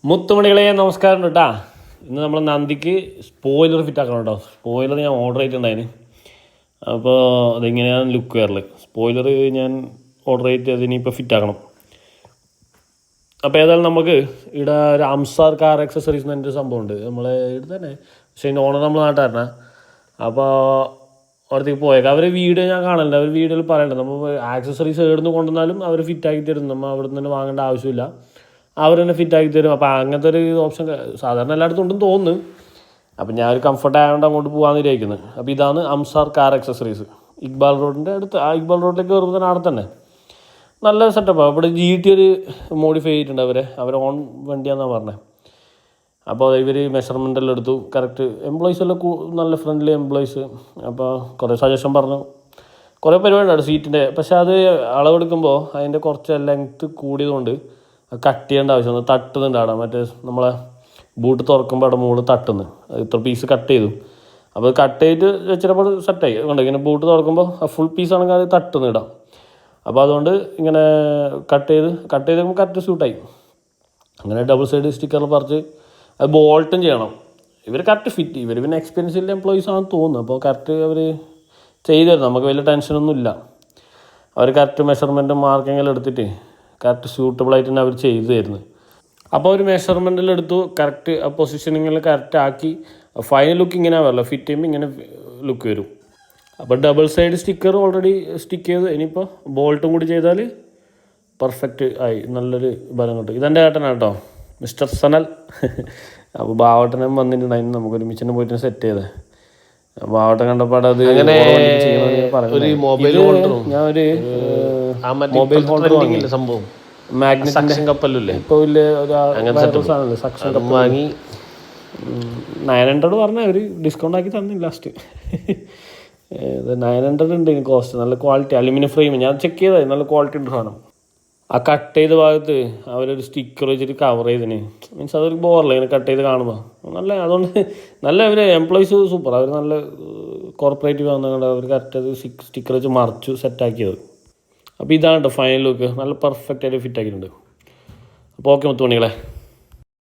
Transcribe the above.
മുത്തുമണികളെ നമസ്കാരം കേട്ടാ. ഇന്ന് നമ്മൾ നന്ദിക്ക് സ്പോയിലർ ഫിറ്റ് ആക്കണം കേട്ടോ. സ്പോയിലർ ഞാൻ ഓർഡർ ചെയ്തിട്ടുണ്ടായിരുന്നു. അപ്പോൾ അതെങ്ങനെയാണ് ലുക്ക് വരല്. സ്പോയിലർ ഞാൻ ഓർഡർ ചെയ്തിട്ട് അതിനിപ്പോൾ ഫിറ്റ് ആക്കണം. അപ്പോൾ ഏതായാലും നമുക്ക് ഇവിടെ ഒരു അംസാർ കാർ ആക്സസറീസ് എന്നൊരു സംഭവമുണ്ട് നമ്മളെ ഇവിടെ തന്നെ. പക്ഷേ അതിൻ്റെ ഓണർ നമ്മൾ നാട്ടുകാരനാണ്. അപ്പോൾ അവിടത്തേക്ക് പോയേക്കാം. അവർ വീഡിയോ ഞാൻ കാണലുണ്ട്. അവർ വീഡിയോയിൽ പറയണ്ട നമ്മൾ ആക്സസറീസ് എവിടുന്ന് കൊണ്ടുവന്നാലും അവർ ഫിറ്റാക്കി തരും. നമ്മൾ അവിടെ നിന്ന് തന്നെ വാങ്ങേണ്ട ആവശ്യമില്ല, അവർ തന്നെ ഫിറ്റാക്കി തരും. അപ്പോൾ അങ്ങനത്തെ ഒരു ഓപ്ഷൻ സാധാരണ എല്ലായിടത്തും ഉണ്ടെന്ന് തോന്നുന്നു. അപ്പം ഞാൻ ഒരു കംഫർട്ട് ആയതുകൊണ്ട് അങ്ങോട്ട് പോകാമെന്ന് വിചാരിക്കുന്നത്. അപ്പോൾ ഇതാണ് അംസാർ കാർ ആക്സസറീസ്. ഇക്ബാൽ റോഡിൻ്റെ അടുത്ത്. ആ ഇക്ബാൽ റോഡിലേക്ക് കയറുമ്പോൾ തന്നെ അവിടെ തന്നെ നല്ല സെറ്റപ്പാണ്. ഇവിടെ GT ഒരു മോഡിഫൈ ചെയ്തിട്ടുണ്ട് അവരെ ഓൺ വണ്ടിയാണെന്നാണ് പറഞ്ഞത്. അപ്പോൾ ഇവർ മെഷർമെൻ്റെല്ലാം എടുത്തു. കറക്റ്റ് എംപ്ലോയീസ് എല്ലാം നല്ല ഫ്രണ്ട്ലി എംപ്ലോയീസ്. അപ്പോൾ കുറേ സജഷൻ പറഞ്ഞു, കുറേ പരിപാടിയുണ്ട് സീറ്റിൻ്റെ. പക്ഷേ അത് അളവെടുക്കുമ്പോൾ അതിൻ്റെ കുറച്ച് ലെങ്ത്ത് കൂടിയതുകൊണ്ട് കട്ട് ചെയ്യേണ്ട ആവശ്യമാണ്. തട്ടുന്നുണ്ട് അവിടെ, മറ്റേ നമ്മളെ ബൂട്ട് തുറക്കുമ്പോൾ അവിടെ മുകളിൽ തട്ടുന്നു. ഇത്ര പീസ് കട്ട് ചെയ്തു. അപ്പോൾ കട്ട് ചെയ്ത് വെച്ചിട്ടപ്പോൾ സെറ്റായി കൊണ്ട് ഇങ്ങനെ ബൂട്ട് തുറക്കുമ്പോൾ ഫുൾ പീസാണെങ്കിൽ അത് തട്ടുന്നിടാം. അപ്പോൾ അതുകൊണ്ട് ഇങ്ങനെ കട്ട് ചെയ്ത് കറക്റ്റ് സ്യൂട്ടായി. അങ്ങനെ ഡബിൾ സൈഡ് സ്റ്റിക്കറിൽ പറിച്ച് അത് ബോൾട്ടും ചെയ്യണം. ഇവർ കറക്റ്റ് ഫിറ്റ്. ഇവർ പിന്നെ എക്സ്പീരിയൻസിൻ്റെ എംപ്ലോയീസ് ആണെന്ന് തോന്നുന്നു. അപ്പോൾ കറക്റ്റ് അവർ ചെയ്തു തരും. നമുക്ക് വലിയ ടെൻഷനൊന്നുമില്ല. അവർ കറക്റ്റ് മെഷർമെൻറ്റും മാർക്കിങ്ങെല്ലാം എടുത്തിട്ട് കറക്റ്റ് സ്യൂട്ടബിളായിട്ട് തന്നെ അവർ ചെയ്തു തരുന്നത്. അപ്പോൾ ഒരു മെഷർമെൻറ്റെല്ലാം എടുത്തു. കറക്റ്റ് പൊസിഷനിങ്ങിൽ കറക്റ്റ് ആക്കി. ഫൈനൽ ലുക്ക് ഇങ്ങനെ വരില്ല, ഫിറ്റ് ചെയ്യുമ്പോൾ ഇങ്ങനെ ലുക്ക് വരും. അപ്പോൾ double side sticker already stick ചെയ്ത് ഇനിയിപ്പോൾ ബോൾട്ടും കൂടി ചെയ്താൽ പെർഫെക്റ്റ് ആയി. നല്ലൊരു ബലം കിട്ടും. ഇതെൻ്റെ ഏട്ടനാണ് കേട്ടോ, മിസ്റ്റർ സനൽ. അപ്പോൾ ബാവട്ടനും വന്നിട്ടുണ്ടായിരുന്നു. നമുക്ക് ഒരുമിച്ച് പോയിട്ട് സെറ്റ് ചെയ്തേ. ബാവട്ടൻ കണ്ടപ്പോൾ അത് ഒരു മൊബൈൽ ഹോൾഡറും ഞാൻ ഒരു മൊബൈൽ ഹോൾഡർ വാങ്ങി. സംഭവം മാഗ്നറ്റിൻ്റെ കപ്പല്ലേ ഇപ്പോൾ വലിയ സാധനമല്ലേ, സക്ഷൻ കപ്പ് വാങ്ങി 900 പറഞ്ഞാൽ അവർ ഡിസ്കൗണ്ട് ആക്കി തന്നില്ല ലാസ്റ്റ്. 900 ഉണ്ട് കോസ്റ്റ്. നല്ല ക്വാളിറ്റി അലുമിനിയം ഫ്രെയിം. ഞാൻ ചെക്ക് ചെയ്താൽ നല്ല ക്വാളിറ്റി ഉണ്ട് സാധനം. ആ കട്ട് ചെയ്ത ഭാഗത്ത് അവരൊരു സ്റ്റിക്കർ വെച്ചിട്ട് കവർ ചെയ്തതിന് മീൻസ് അതൊരു ബോറല്ല ഇങ്ങനെ കട്ട് ചെയ്ത് കാണുമ്പോൾ നല്ല. അതുകൊണ്ട് നല്ല അവർ എംപ്ലോയീസ് സൂപ്പർ. അവർ നല്ല കോർപ്പറേറ്റീവ് ആകുന്നതുകൊണ്ട് അവർ കറക്റ്റ് അത് സ്റ്റിക്കർ വെച്ച് മറിച്ചു സെറ്റാക്കിയത്. അപ്പോൾ ഇതാണ് കേട്ടോ ഫൈനൽ ലുക്ക്. നല്ല പെർഫെക്റ്റ് ആയിട്ട് ഫിറ്റ് ആക്കിയിട്ടുണ്ട്. അപ്പോൾ ഓക്കെ മുത്തുമണികളെ.